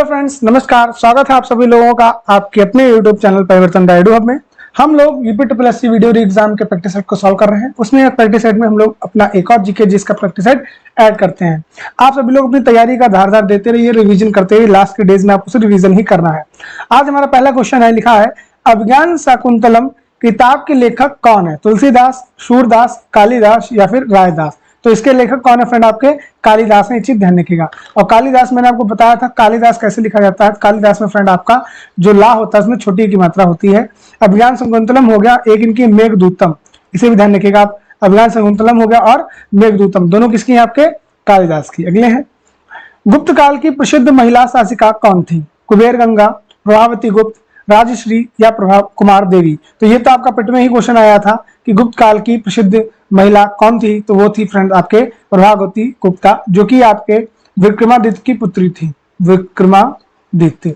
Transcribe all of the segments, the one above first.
Hello friends, नमस्कार। स्वागत है आप सभी लोगों का आपके अपने यूट्यूब चैनल परिवर्तन एडू हब में। हम लोग यूपीट्रिपल वीडियो एग्जाम के प्रैक्टिस सेट को सॉल्व कर रहे हैं। उसमें प्रैक्टिस सेट में हम लोग अपना एक और जीके जिसका प्रैक्टिस सेट ऐड करते हैं। आप सभी लोग अपनी तैयारी का धारदार देते रहिए, रिवीजन करते रहिए। लास्ट के डेज में आपको सिर्फ रिवीजन ही करना है। आज हमारा पहला क्वेश्चन है, लिखा है अभिज्ञान शाकुंतलम किताब के लेखक कौन है? तुलसीदास, सूरदास, कालिदास या फिर रायदास? तो इसके लेखक कौन है फ्रेंड? आपके कालिदास है। ये चीज ध्यान रखिएगा। और कालिदास मैंने आपको बताया था कालिदास कैसे लिखा जाता है। कालिदास में फ्रेंड आपका जो ला होता है उसमें छोटी की मात्रा होती है। अभिज्ञान शाकुंतलम हो गया, एक इनकी मेघदूतम, इसे भी ध्यान रखिएगा आप। अभिज्ञान शाकुंतलम हो गया और मेघदूतम दोनों किसकी हैं? आपके कालिदास की। अगले हैं, गुप्त काल की प्रसिद्ध महिला शासिका कौन थी? कुबेर गंगा, प्रभावती गुप्त, राजश्री या प्रभाव कुमार देवी? तो ये तो आपका पेट में ही क्वेश्चन आया था कि गुप्त काल की प्रसिद्ध महिला कौन थी। तो वो थी फ्रेंड आपके प्रभावती गुप्ता, जो कि आपके विक्रमादित्य की पुत्री थी। विक्रमादित्य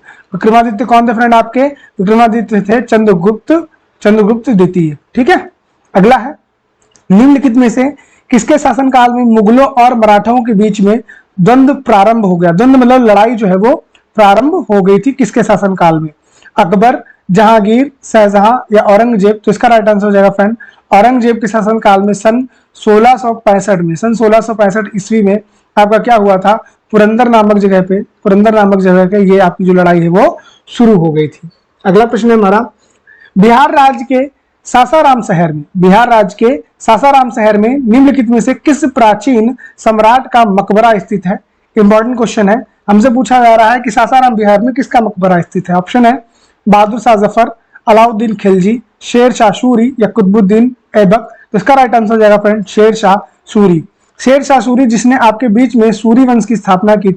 कौन थे फ्रेंड? आपके विक्रमादित्य थे चंद्रगुप्त द्वितीय। ठीक है। अगला है, निम्नलिखित में से किसके शासनकाल में मुगलों और मराठों के बीच में द्वंद्व प्रारंभ हो गया? द्वंद्व मतलब लड़ाई जो है वो प्रारंभ हो गई थी किसके शासनकाल में? अकबर, जहांगीर, शाहजहां या औरंगजेब? तो इसका राइट आंसर हो जाएगा फ्रेंड औरंगजेब के शासनकाल में सन 1665 ईस्वी में आपका क्या हुआ था? पुरंदर नामक जगह पे ये आपकी जो लड़ाई है वो शुरू हो गई थी। अगला प्रश्न है हमारा, बिहार राज्य के सासाराम शहर में निम्नलिखित में से किस प्राचीन सम्राट का मकबरा स्थित है? इंपॉर्टेंट क्वेश्चन है। हमसे पूछा जा रहा है कि सासाराम बिहार में किसका मकबरा स्थित है। ऑप्शन है बहादुर शाह जफर, अलाउद्दीन खिलजी, शेर शाह सूरी या कुतुबुद्दीन ऐबक? तो इसका राइट आंसर हो जाएगा फ्रेंड शेर शाह सूरी। शेर शाह सूरी जिसने आपके बीच में सूरी वंश की स्थापना की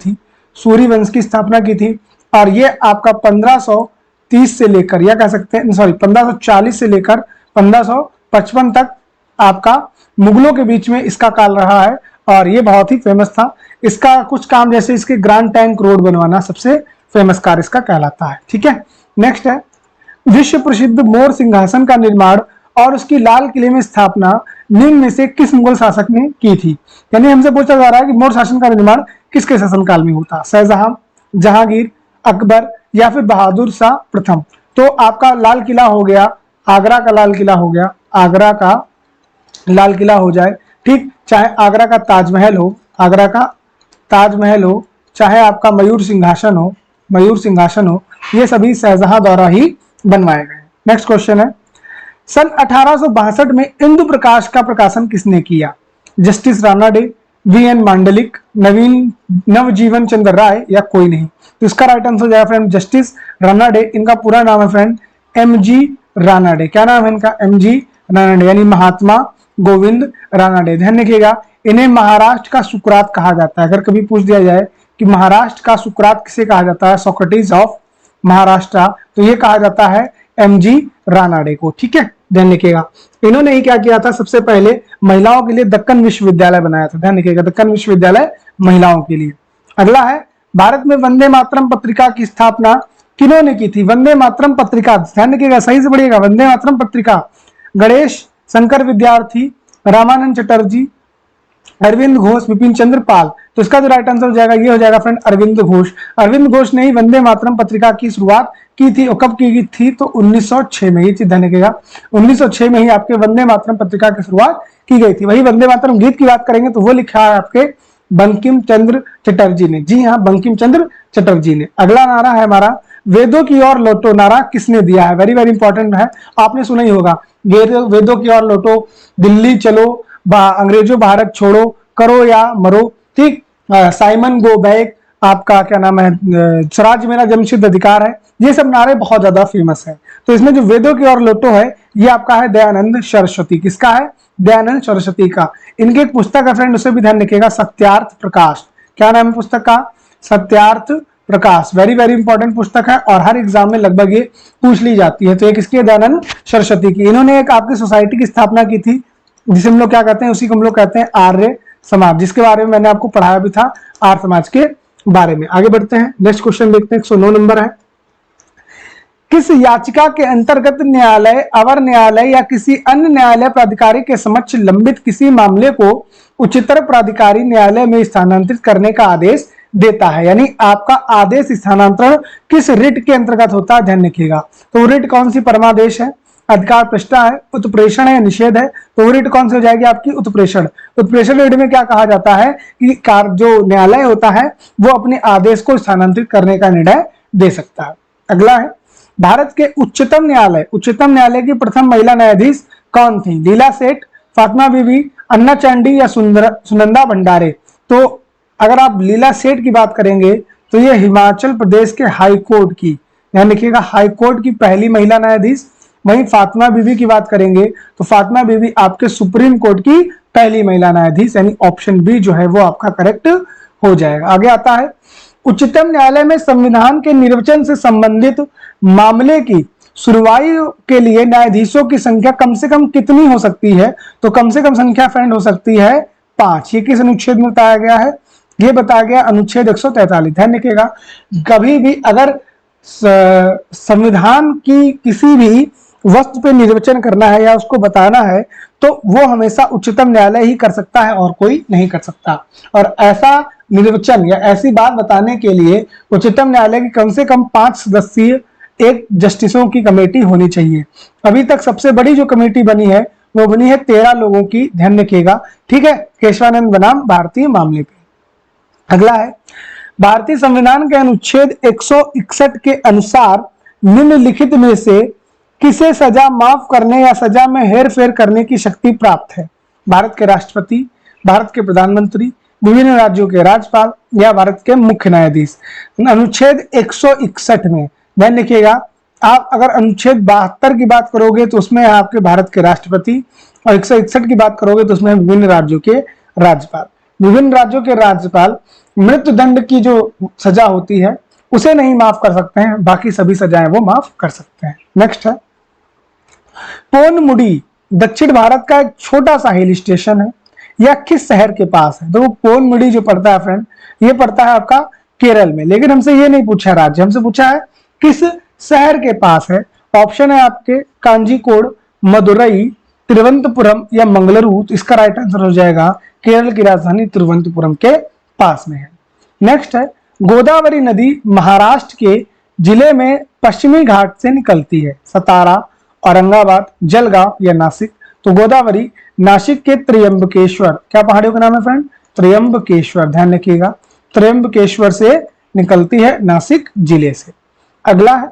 थी। और ये आपका 1530 से लेकर या कह सकते हैं 1540 से लेकर 1555 तक आपका मुगलों के बीच में इसका काल रहा है। और ये बहुत ही फेमस था। इसका कुछ काम जैसे इसके ग्रैंड टैंक रोड बनवाना सबसे फेमस कार्य इसका कहलाता है। ठीक है। नेक्स्ट है, विश्व प्रसिद्ध मोर सिंहासन का निर्माण और उसकी लाल किले में स्थापना निम्न में से किस मुगल शासक ने की थी? यानी हमसे पूछा जा रहा है कि मोर शासन का निर्माण किसके शासनकाल में होता? शाहजहां, जहांगीर, अकबर या फिर बहादुर शाह प्रथम? तो आपका लाल किला हो गया, आगरा का लाल किला हो गया, आगरा का लाल किला हो जाए, ठीक, चाहे आगरा का ताजमहल हो, चाहे आपका मयूर सिंहासन हो, ये सभी शाहजहां द्वारा ही बनवाए गए। नेक्स्ट क्वेश्चन है, सन 1862 में इंदु प्रकाश का प्रकाशन किसने किया? Justice Ranade, V N Mandlik, Navjivan Chandra Rai या कोई नहीं? तो इसका राइट आंसर हो जाएगा फ्रेंड जस्टिस राणा डे। इनका पूरा नाम है फ्रेंड एमजी राणा डे। क्या नाम है इनका? एमजी राणा डे, यानी महात्मा गोविंद राणा डे। ध्यान रखिएगा, इन्हें महाराष्ट्र का सुकरात कहा जाता है। अगर कभी पूछ दिया जाए कि महाराष्ट्र का सुकरात किसे कहा जाता है, सोक्रेटिस ऑफ महाराष्ट्र, तो ये कहा जाता है एमजी रानाडे को। ठीक है, ध्यान रखिएगा। इन्होंने ही क्या किया था? सबसे पहले महिलाओं के लिए दक्कन विश्वविद्यालय बनाया था। ध्यान रखिएगा, दक्कन विश्वविद्यालय महिलाओं के लिए। अगला है, भारत में वंदे मातरम पत्रिका की स्थापना किन्होंने की थी? वंदे मातरम पत्रिका, ध्यान रखिएगा, सही से पढ़िएगा, वंदे मातरम पत्रिका गणेश शंकर विद्यार्थी, रामानंद चटर्जी, अरविंद घोष, विपिन चंद्र पाल? तो इसका जो राइट आंसर हो जाएगा ये हो जाएगा फ्रेंड अरविंद घोष। अरविंद घोष ने ही वंदे मातरम पत्रिका की शुरुआत की थी। और कब की थी? तो 1906 में। ये चीज ध्यान रखिएगा, 1906 में ही आपके वंदे मातरम पत्रिका की शुरुआत की गई थी। वही वंदे मातरम गीत की बात करेंगे तो वो लिखा है आपके बंकिम चंद्र चटर्जी ने। जी हाँ, बंकिम चंद्र चटर्जी ने। अगला नारा है हमारा, वेदों की ओर लौटो, नारा किसने दिया है? वेरी वेरी इंपॉर्टेंट है, आपने सुना ही होगा, वेदों की ओर लौटो, दिल्ली चलो, अंग्रेजों भारत छोड़ो, करो या मरो, ठीक, साइमन गो बैक, आपका क्या नाम है, स्वराज मेरा जन्मसिद्ध अधिकार है। ये सब नारे बहुत ज्यादा फेमस है। तो इसमें जो वेदों की ओर लौटो है ये आपका है दयानंद सरस्वती। किसका है? दयानंद सरस्वती का। इनके एक पुस्तक है फ्रेंड, उसे भी ध्यान रखिएगा, सत्यार्थ प्रकाश। क्या नाम है पुस्तक का? Satyarth Prakash. Very very important पुस्तक है और हर एग्जाम में लगभग ये पूछ ली जाती है। तो ये किसकी है? दयानंद सरस्वती की। इन्होंने एक आपकी सोसाइटी की स्थापना की थी जिसे हम लोग क्या कहते हैं? उसी को हम लोग कहते हैं आर्य समाज, जिसके बारे में मैंने आपको पढ़ाया भी था, आर्य समाज के बारे में। आगे बढ़ते हैं, नेक्स्ट क्वेश्चन देखते हैं। 109 नंबर है, किस याचिका के अंतर्गत न्यायालय, अवर न्यायालय या किसी अन्य न्यायालय प्राधिकारी के समक्ष लंबित किसी मामले को उच्चतर प्राधिकारी न्यायालय में स्थानांतरित करने का आदेश देता है, यानी आपका आदेश स्थानांतरण किस रिट के अंतर्गत होता है, ध्यान रखिएगा। तो रिट कौन सी परमादेश है, अधिकार पृष्ठा है, उत्प्रेषण है, निषेध है, तो रिट कौन सी हो जाएगी आपकी, उत्प्रेषण। उत्प्रेषण रिट में क्या कहा जाता है कि जो न्यायालय होता है वो अपने आदेश को स्थानांतरित करने का निर्णय दे सकता है। अगला है भारत के उच्चतम न्यायालय की प्रथम महिला न्यायाधीश कौन थी, लीला सेठ, फातिमा बीबी, अन्ना चांडी या सुनंदा भंडारे। तो अगर आप लीला सेठ की बात करेंगे तो ये हिमाचल प्रदेश के हाई कोर्ट की, ध्यान रखिएगा, हाई कोर्ट की पहली महिला न्यायाधीश। वहीं फातिमा बीबी की बात करेंगे तो फातिमा बीबी आपके सुप्रीम कोर्ट की पहली महिला न्यायाधीश, यानी ऑप्शन बी जो है वो आपका करेक्ट हो जाएगा। आगे आता है उच्चतम न्यायालय में संविधान के निर्वचन से संबंधित मामले की सुनवाई के लिए न्यायाधीशों की संख्या कम से कम कितनी हो सकती है, तो कम से कम संख्या फ्रेंड हो सकती है 5। ये किस अनुच्छेद में बताया गया है, ये बताया गया अनुच्छेद 143। ध्यान रखिएगा, कभी भी अगर संविधान की किसी भी वस्तु पे निर्वचन करना है या उसको बताना है तो वो हमेशा उच्चतम न्यायालय ही कर सकता है और कोई नहीं कर सकता। और ऐसा निर्वचन या ऐसी बात बताने के लिए उच्चतम न्यायालय की कम से कम 5 सदस्यीय एक जस्टिसों की कमेटी होनी चाहिए। अभी तक सबसे बड़ी जो कमेटी बनी है वो बनी है 13 लोगों की, ध्यान रखिएगा, ठीक है, केशवानंद बनाम भारतीय मामले पे। अगला है भारतीय संविधान के अनुच्छेद 161 के अनुसार निम्नलिखित में से किसे सजा माफ करने या सजा में हेरफेर करने की शक्ति प्राप्त है, भारत के राष्ट्रपति, भारत के प्रधानमंत्री, विभिन्न राज्यों के राज्यपाल या भारत के मुख्य न्यायाधीश। अनुच्छेद 161 में ध्यान रखिएगा, आप अगर अनुच्छेद 72 की बात करोगे तो उसमें आपके भारत के राष्ट्रपति, और 161 की बात करोगे तो उसमें विभिन्न राज्यों के राज्यपाल। विभिन्न राज्यों के राज्यपाल मृत्यु दंड की जो सजा होती है उसे नहीं माफ कर सकते हैं, बाकी सभी सजाएं वो माफ कर सकते हैं। नेक्स्ट है पोनमुडी दक्षिण भारत का एक छोटा सा हिल स्टेशन है, यह किस शहर के पास है, तो वो पोनमुडी जो पड़ता है फ्रेंड ये पड़ता है आपका केरल में। लेकिन हमसे ये नहीं पूछा राज्य, हमसे पूछा है किस शहर के पास है। ऑप्शन है आपके कांजीकोड, मदुरई, तिरुवनंतपुरम या मंगलुरु। तो इसका राइट आंसर हो जाएगा केरल की राजधानी तिरुवनंतपुरम के पास में है। नेक्स्ट है गोदावरी नदी महाराष्ट्र के जिले में पश्चिमी घाट से निकलती है, सतारा, औरंगाबाद, जलगांव या नासिक। तो गोदावरी नासिक के त्र्यंबकेश्वर, क्या पहाड़ियों का नाम है फ्रेंड, त्र्यंबकेश्वर, ध्यान रखिएगा, त्र्यंबकेश्वर से निकलती है नासिक जिले से। अगला है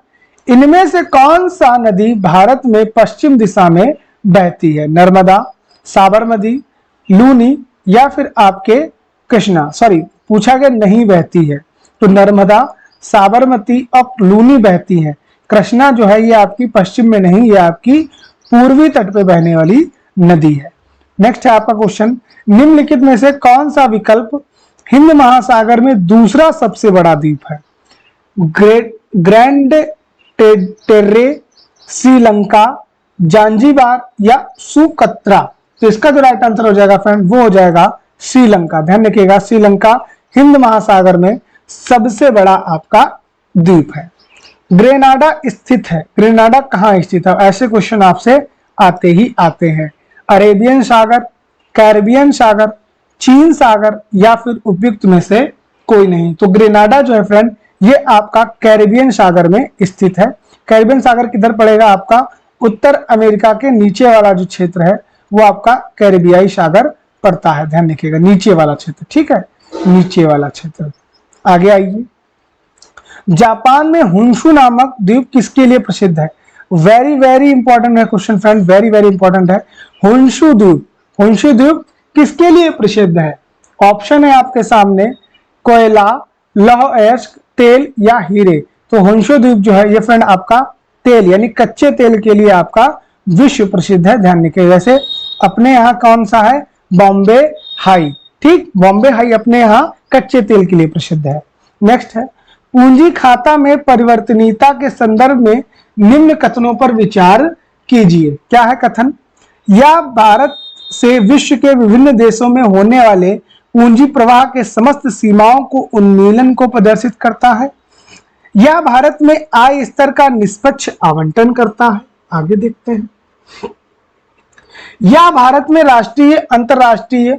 इनमें से कौन सा नदी भारत में पश्चिम दिशा में बहती है, नर्मदा, साबरमती, लूनी या फिर आपके कृष्णा। सॉरी पूछा गया नहीं बहती है, तो नर्मदा, साबरमती और लूनी बहती है। कृष्णा जो है ये आपकी पश्चिम में नहीं, ये आपकी पूर्वी तट पे बहने वाली नदी है। नेक्स्ट है आपका क्वेश्चन, निम्नलिखित में से कौन सा विकल्प हिंद महासागर में दूसरा सबसे बड़ा द्वीप है, ग्रैंड टेर्रे, श्रीलंका, जांजीबार या सुकत्रा। तो इसका जो राइट आंसर हो जाएगा फ्रेंड वो हो जाएगा श्रीलंका। ध्यान रखिएगा श्रीलंका हिंद महासागर में सबसे बड़ा आपका द्वीप है। ग्रेनाडा स्थित है, ग्रेनाडा कहाँ स्थित है, ऐसे क्वेश्चन आपसे आते ही आते हैं। अरेबियन सागर, कैरिबियन सागर, चीन सागर या फिर उपयुक्त में से कोई नहीं। तो ग्रेनाडा जो है फ्रेंड ये आपका कैरिबियन सागर में स्थित है। कैरिबियन सागर किधर पड़ेगा, आपका उत्तर अमेरिका के नीचे वाला जो क्षेत्र है वो आपका कैरिबियाई सागर पड़ता है। ध्यान रखिएगा नीचे वाला क्षेत्र, ठीक है, नीचे वाला क्षेत्र। आगे आइए, जापान में हुंशु नामक द्वीप किसके लिए प्रसिद्ध है, वेरी वेरी इंपॉर्टेंट है question friend, very very important है। हुंशु द्वीप किसके लिए प्रसिद्ध है। ऑप्शन है आपके सामने कोयला, लौह अयस्क, तेल या हीरे। तो हुंशु द्वीप जो है ये फ्रेंड आपका तेल यानी कच्चे तेल के लिए आपका विश्व प्रसिद्ध है। ध्यान रखिए, जैसे अपने यहाँ कौन सा है, बॉम्बे हाई, ठीक, बॉम्बे हाई अपने यहाँ कच्चे तेल के लिए प्रसिद्ध है। नेक्स्ट है पूंजी खाता में परिवर्तनीयता के संदर्भ में निम्न कथनों पर विचार कीजिए। क्या है कथन, या भारत से विश्व के विभिन्न देशों में होने वाले पूंजी प्रवाह के समस्त सीमाओं को उन्मूलन को प्रदर्शित करता है, या भारत में आय स्तर का निष्पक्ष आवंटन करता है। आगे देखते हैं, या भारत में राष्ट्रीय, अंतरराष्ट्रीय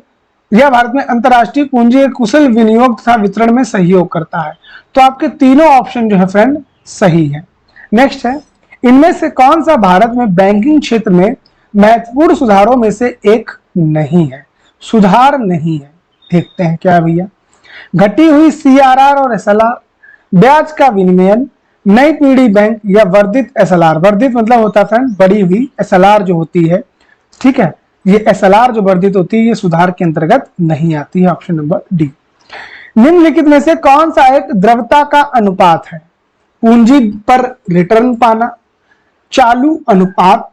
यह भारत में अंतर्राष्ट्रीय पूंजी के कुशल विनियोग तथा वितरण में सहयोग करता है। तो आपके तीनों ऑप्शन जो है फ्रेंड सही है। नेक्स्ट है, इनमें से कौन सा भारत में बैंकिंग क्षेत्र में महत्वपूर्ण सुधारों में से एक नहीं है? सुधार नहीं है, देखते हैं क्या भैया। घटी हुई सीआरआर और एसएलआर, ब्याज का विनिमयन, नई पीढ़ी बैंक या वर्धित एसएलआर। वर्धित मतलब होता है बढ़ी हुई, एसएलआर जो होती है, ठीक है, ये एसएलआर जो वर्धित होती है ये सुधार के अंतर्गत नहीं आती है। Option number D. निम्नलिखित में से कौन सा एक द्रव्यता का अनुपात है? पूंजी पर रिटर्न पाना, चालू अनुपात,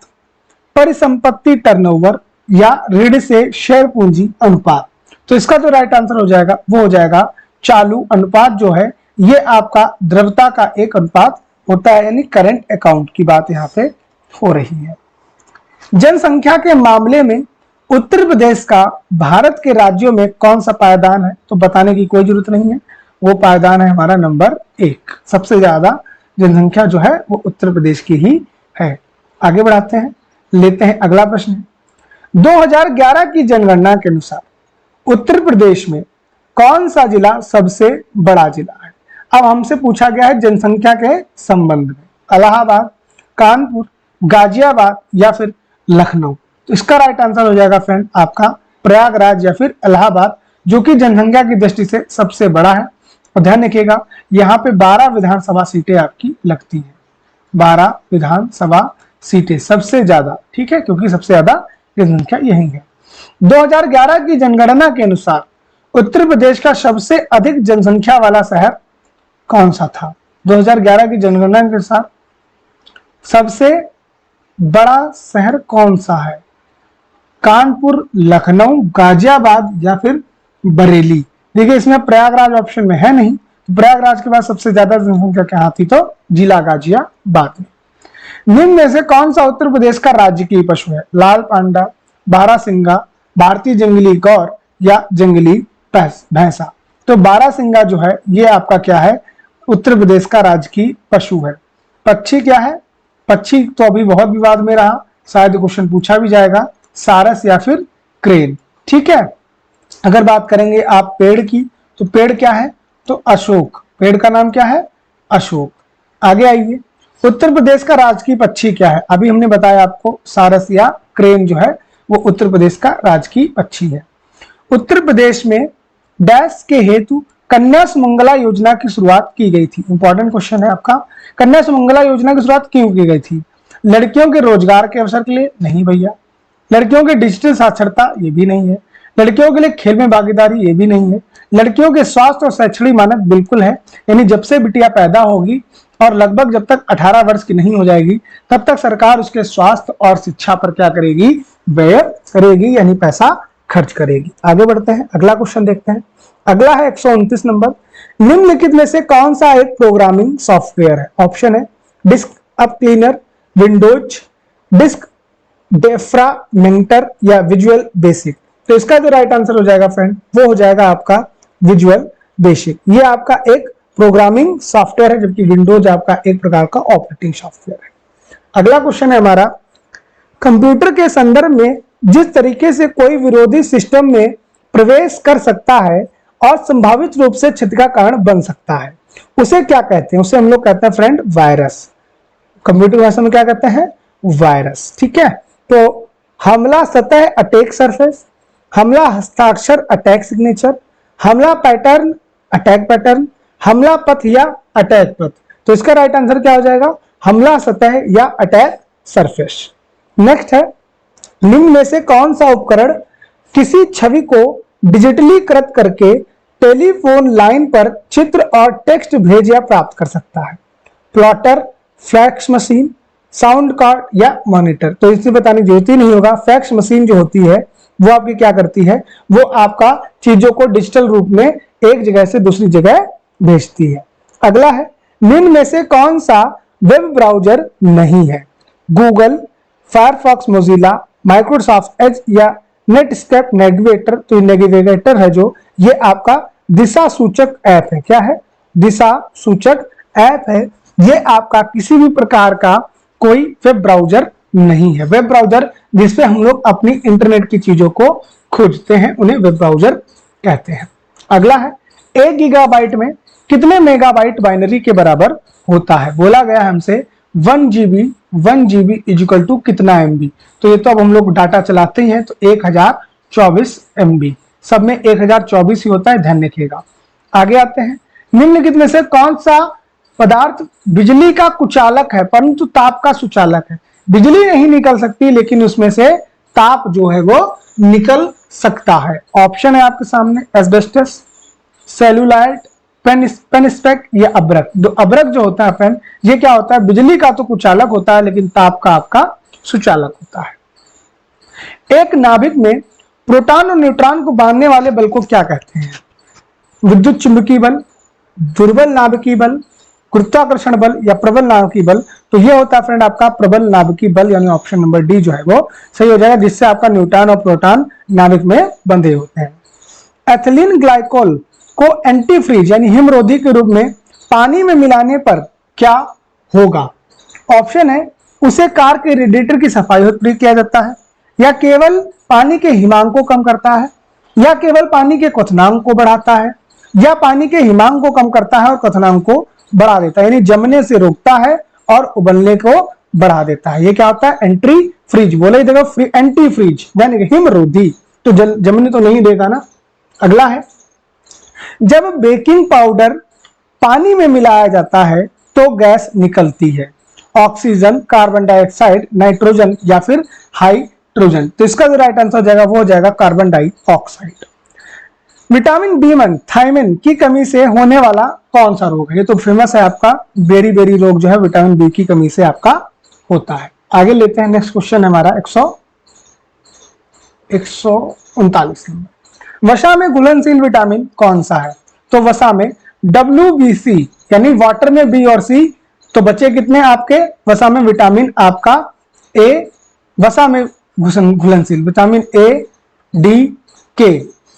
परिसंपत्ति टर्नओवर या ऋण से शेयर पूंजी अनुपात। तो इसका जो राइट आंसर हो जाएगा वो हो जाएगा चालू अनुपात। जो है ये आपका द्रव्यता का एक अनुपात होता है, यानी करंट अकाउंट की बात यहाँ पे हो रही है। जनसंख्या के मामले में उत्तर प्रदेश का भारत के राज्यों में कौन सा पायदान है? तो बताने की कोई जरूरत नहीं है, वो पायदान है हमारा नंबर 1। सबसे ज्यादा जनसंख्या जो है वो उत्तर प्रदेश की ही है। आगे बढ़ाते हैं, लेते हैं अगला प्रश्न। 2011 की जनगणना के अनुसार उत्तर प्रदेश में कौन सा जिला सबसे बड़ा जिला है? अब हमसे पूछा गया है जनसंख्या के संबंध में, इलाहाबाद, कानपुर, गाजियाबाद या फिर लखनऊ। तो इसका राइट आंसर हो जाएगा फ्रेंड आपका प्रयागराज या फिर इलाहाबाद, जो कि जनसंख्या की दृष्टि से सबसे बड़ा है। और ध्यान रखिएगा यहाँ पे 12 विधानसभा सीटें आपकी लगती हैं, 12 विधानसभा सीटें सबसे ज्यादा, ठीक है, क्योंकि सबसे ज्यादा जनसंख्या यही है। 2011 की जनगणना के अनुसार उत्तर प्रदेश का सबसे अधिक जनसंख्या वाला शहर कौन सा था? 2011 की जनगणना के अनुसार सबसे बड़ा शहर कौन सा है? कानपुर, लखनऊ, गाजियाबाद या फिर बरेली। देखिए इसमें प्रयागराज ऑप्शन में है नहीं, तो प्रयागराज के बाद सबसे ज्यादा जनसंख्या कहाँ थी? तो जिला गाजियाबाद में। निम्न में से कौन सा उत्तर प्रदेश का राजकीय पशु है? लाल पांडा, बारहसिंगा, भारतीय जंगली गौर या जंगली भैंसा। तो बारहसिंगा जो है ये आपका क्या है? उत्तर प्रदेश का राजकीय पशु है। पक्षी क्या है? पक्षी तो अभी बहुत विवाद में रहा, शायद क्वेश्चन पूछा भी जाएगा, सारस या फिर क्रेन, ठीक है। अगर बात करेंगे आप पेड़ की, तो पेड़ क्या है? तो अशोक, पेड़ का नाम क्या है? अशोक। आगे आइए, उत्तर प्रदेश का राजकीय पक्षी क्या है? अभी हमने बताया आपको, सारस या क्रेन जो है वो उत्तर प्रदेश का राजकीय पक्षी है। उत्तर प्रदेश में डैश के हेतु कन्या सुमंगला योजना की शुरुआत की गई थी। इंपॉर्टेंट क्वेश्चन है आपका, कन्या सुमंगला योजना की शुरुआत क्यों की गई थी? लड़कियों के रोजगार के अवसर के लिए? नहीं भैया। लड़कियों के डिजिटल साक्षरता? ये भी नहीं है। लड़कियों के लिए खेल में भागीदारी? ये भी नहीं है। लड़कियों के स्वास्थ्य और शैक्षणिक मानक? बिल्कुल है, यानी जब से बिटिया पैदा होगी और लगभग जब तक 18 वर्ष की नहीं हो जाएगी तब तक सरकार उसके स्वास्थ्य और शिक्षा पर क्या करेगी? व्यय करेगी, यानी पैसा खर्च करेगी। आगे बढ़ते हैं, अगला क्वेश्चन देखते हैं। अगला है 129 नंबर। निम्नलिखित में से कौन सा एक प्रोग्रामिंग सॉफ्टवेयर है? ऑप्शन है disk up cleaner, Windows, disk defragmenter या विजुअल बेसिक। तो इसका जो राइट आंसर हो जाएगा फ्रेंड वो हो जाएगा आपका विजुअल बेसिक। ये आपका एक प्रोग्रामिंग सॉफ्टवेयर है, जबकि विंडोज आपका एक प्रकार का ऑपरेटिंग सॉफ्टवेयर है। अगला क्वेश्चन है हमारा, कंप्यूटर के संदर्भ में जिस तरीके से कोई विरोधी सिस्टम में प्रवेश कर सकता है और संभावित रूप से क्षति का कारण बन सकता है, उसे क्या कहते हैं? उसे हम लोग कहते हैं फ्रेंड वायरस। कंप्यूटर भाषा में क्या कहते हैं? वायरस, ठीक है। तो हमला सतह अटैक सरफेस, हमला हस्ताक्षर अटैक सिग्नेचर, हमला पैटर्न अटैक पैटर्न, हमला पथ या अटैक पथ। तो इसका राइट आंसर क्या हो जाएगा? हमला सतह या अटैक सरफेस। नेक्स्ट है, निम्न में से कौन सा उपकरण किसी छवि को डिजिटलीकृत करके टेलीफोन लाइन पर चित्र और टेक्स्ट भेज या प्राप्त कर सकता है? Plotter, fax machine, sound card या मॉनिटर। तो इसे बताने की जरूरत ही नहीं होगा। फैक्स मशीन जो होती है वो आपकी क्या करती है? वो आपका चीजों को डिजिटल रूप में एक जगह से दूसरी जगह भेजती है। अगला है, निम्न में से कौन सा वेब ब्राउजर नहीं है? Google, Firefox, Mozilla, Microsoft Edge या नेटस्केप नेविगेटर। तो नेविगेटर है जो, ये आपका दिशा सूचक ऐप है। क्या है? दिशा सूचक ऐप है। ये आपका किसी भी प्रकार का कोई वेब ब्राउजर नहीं है। वेब ब्राउजर जिसपे हम लोग अपनी इंटरनेट की चीजों को खोजते हैं, उन्हें वेब ब्राउजर कहते हैं। अगला है 1 गीगाबाइट में कितने मेगाबाइट बाइनरी के बराबर होता है? बोला गया हमसे 1 जीबी इजिकल टू कितना MB। तो ये तो अब हम लोग डाटा चलाते ही हैं, तो 1024 MB, सब में 1024 ही होता है, ध्यान रखिएगा। आगे आते हैं, निम्नलिखित में से कौन सा पदार्थ बिजली का कुचालक है परंतु ताप का सुचालक है? बिजली नहीं निकल सकती लेकिन उसमें से ताप जो है वो निकल सकता है। ऑप्शन है आपके सामने, एस्बेस्टस, सेलुलाइट, पेनिस्पेक या अब्रक। अब्रक जो होता है फ्रेंड, ये क्या होता है? बिजली का तो कुचालक होता है लेकिन ताप का आपका सुचालक होता है। एक नाभिक में प्रोटॉन और न्यूट्रॉन को बांधने वाले बल को क्या कहते हैं? विद्युत चुंबकीय बल, दुर्बल नाभिकीय बल, गुरुत्वाकर्षण बल या प्रबल नाभिकीय बल। तो ये होता है फ्रेंड आपका प्रबल नाभिकीय बल, यानी ऑप्शन नंबर डी जो है वो सही हो जाएगा, जिससे आपका न्यूट्रॉन और प्रोटॉन नाभिक में बंधे होते हैं। एथिलीन ग्लाइकोल को एंटीफ्रीज यानी हिमरोधी के रूप में पानी में मिलाने पर क्या होगा? ऑप्शन है, उसे कार के रेडिएटर की सफाई और प्रयोग किया जाता है, या केवल पानी के हिमांक को कम करता है, या केवल पानी के क्वथनांक को बढ़ाता है, या पानी के हिमांक को कम करता है और क्वथनांक को बढ़ा देता है, यानी जमने से रोकता है और उबलने को बढ़ा देता है। ये क्या होता है? Entry freeze. बोले देखो एंटी फ्रीज यानी हिमरोधी, तो जमने तो नहीं देगा ना। अगला है, जब बेकिंग पाउडर पानी में मिलाया जाता है तो गैस निकलती है, ऑक्सीजन, कार्बन डाइऑक्साइड, नाइट्रोजन या फिर हाइड्रोजन। तो इसका जो राइट आंसर हो जाएगा वो हो जाएगा carbon dioxide. Vitamin B1 thiamine की कमी से होने वाला कौन सा रोग है? ये तो फेमस है आपका, बेरी बेरी रोग जो है विटामिन B की कमी से आपका होता है। आगे लेते हैं, नेक्स्ट क्वेश्चन है हमारा 139 नंबर। वसा में घुलनशील विटामिन कौन सा है? तो वसा में WBC यानी वाटर में B और C, तो बचे कितने आपके? वसा में विटामिन आपका A, वसा में घुलनशील विटामिन A, D, K,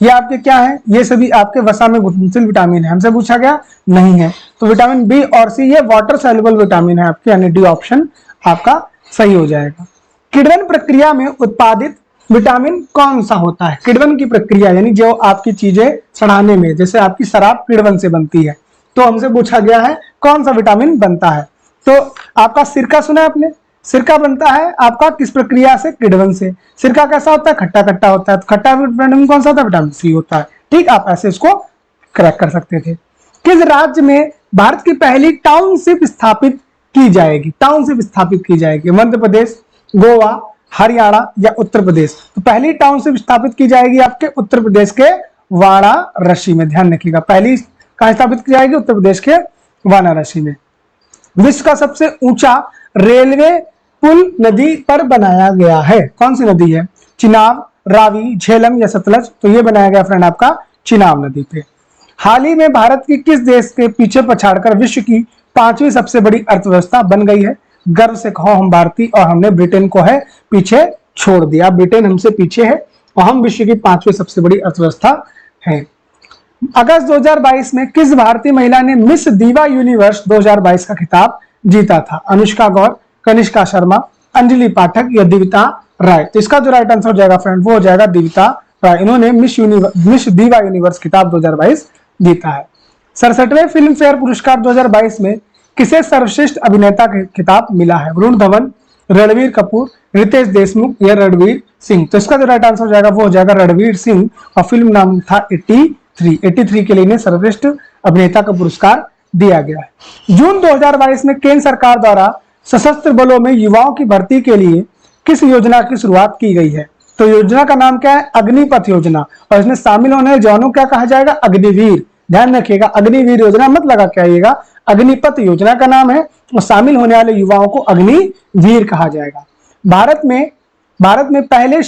ये आपके क्या है? ये सभी आपके वसा में घुलनशील विटामिन है। हमसे पूछा गया नहीं है, तो विटामिन B और C ये वाटर सॉल्युबल विटामिन है आपके, यानी डी ऑप्शन आपका सही हो जाएगा। किण्वन प्रक्रिया में उत्पादित विटामिन कौन सा होता है? किण्वन की प्रक्रिया यानी जो आपकी चीजें सड़ाने में, जैसे आपकी शराब किण्वन से बनती है, तो हमसे पूछा गया है कौन सा विटामिन बनता है? तो आपका सिरका सुना है आपने? सिरका बनता है आपका किस प्रक्रिया से? किण्वन से। सिरका कैसा होता है? खट्टा खट्टा होता है। तो खट्टा विटामिन कौन सा होता है? विटामिन C होता है। ठीक, आप ऐसे इसको क्रैक कर सकते थे। किस राज्य में भारत की पहली टाउनशिप स्थापित की जाएगी? टाउनशिप स्थापित की जाएगी, मध्य प्रदेश, गोवा, हरियाणा या उत्तर प्रदेश? तो पहली टाउनशिप स्थापित की जाएगी आपके उत्तर प्रदेश के वाराणसी में, ध्यान रखिएगा। पहली कहां स्थापित की जाएगी? उत्तर प्रदेश के वाराणसी में। विश्व का सबसे ऊंचा रेलवे पुल नदी पर बनाया गया है, कौन सी नदी है? चिनाब, रावी, झेलम या सतलज? तो ये बनाया गया फ्रेंड आपका चिनाब नदी पे। हाल ही में भारत की किस देश के पीछे पछाड़कर विश्व की 5वीं सबसे बड़ी अर्थव्यवस्था बन गई है? गर्व से कहो हम भारतीय, और हमने ब्रिटेन को है पीछे छोड़ दिया। ब्रिटेन हमसे पीछे है और हम विश्व की 5वीं सबसे बड़ी अर्थव्यवस्था है। अगस्त 2022 में किस भारतीय महिला ने मिस दीवा यूनिवर्स 2022 का खिताब जीता था? अनुष्का गौर, कनिष्का शर्मा, अंजलि पाठक या दिविता राय? तो इसका जो राइट आंसर हो जाएगा फ्रेंड वो हो जाएगा दिविता राय। इन्होंने मिस दीवा यूनिवर्स खिताब 2022 जीता है। 67वें फिल्म फेयर पुरस्कार 2022 में किसे सर्वश्रेष्ठ अभिनेता का खिताब मिला है? वरुण धवन, रणवीर कपूर, रितेश देशमुख या रणवीर सिंह? तो इसका जो राइट आंसर हो जाएगा वो हो जाएगा रणवीर सिंह, और फिल्म नाम था 83 के लिए इन्हें सर्वश्रेष्ठ अभिनेता का पुरस्कार दिया गया है। जून 2022 में केंद्र सरकार द्वारा सशस्त्र बलों में युवाओं की भर्ती के लिए किस योजना की शुरुआत की गई है? तो योजना का नाम क्या है? अग्निपथ योजना, और इसमें शामिल होने वाले जवानों क्या कहा जाएगा? अग्निवीर। ध्यान रखिएगा, अग्निवीर योजना मत लगा के आइएगा, अग्निपथ योजना का नाम है, और शामिल होने वाले युवाओं को अग्निवीर कहा जाएगा। भारत में पहले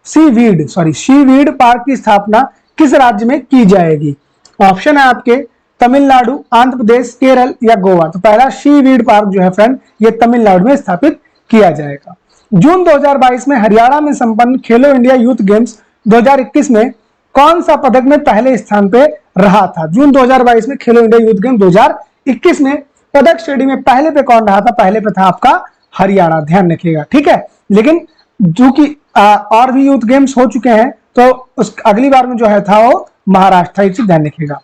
सीवीड पार्क की स्थापना किस राज्य में की जाएगी? ऑप्शन है आपके तमिलनाडु, आंध्र प्रदेश, केरल या गोवा? तो पहला सीवीड पार्क जो है फ्रेंड ये तमिलनाडु में स्थापित किया जाएगा। जून 2022 में हरियाणा में संपन्न खेलो इंडिया यूथ गेम्स 2021 में कौन सा पदक में पहले स्थान पे रहा था? जून 2022 में खेलो इंडिया यूथ गेम 2021 में पदक श्रेणी में पहले पे कौन रहा था? पहले पे था आपका हरियाणा, ध्यान रखिएगा। ठीक है, लेकिन जो कि और भी यूथ गेम्स हो चुके हैं, तो उस अगली बार में जो है था वो महाराष्ट्र, एक चीज ध्यान रखिएगा।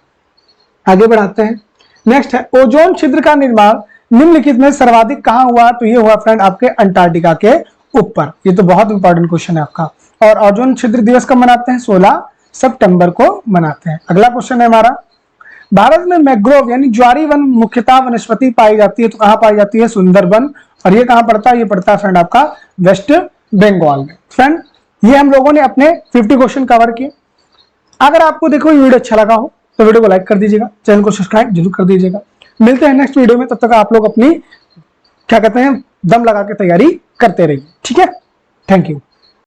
आगे बढ़ाते हैं। नेक्स्ट है ओजोन छिद्र का निर्माण निम्नलिखित में सर्वाधिक कहां हुआ? तो ये हुआ फ्रेंड आपके अंटार्कटिका के ऊपर। ये तो बहुत इंपॉर्टेंट क्वेश्चन है आपका। और ओजोन छिद्र दिवस कब मनाते हैं? 16 सितंबर को मनाते हैं। अगला क्वेश्चन है हमारा, भारत में मैंग्रोव यानी ज्वारी वन मुख्यतः वनस्पति पाई जाती है, तो कहां पाई जाती है? सुंदरबन। और ये कहां पड़ता है? ये पड़ता है फ्रेंड आपका वेस्ट बंगाल में। फ्रेंड ये हम लोगों ने अपने 50 क्वेश्चन कवर किए। अगर आपको देखो ये वीडियो अच्छा लगा हो तो वीडियो को लाइक कर दीजिएगा, चैनल को सब्सक्राइब जरूर कर दीजिएगा। मिलते हैं नेक्स्ट वीडियो में, तब तक आप लोग अपनी क्या कहते हैं दम लगा के तैयारी करते रहिए। ठीक है, थैंक यू।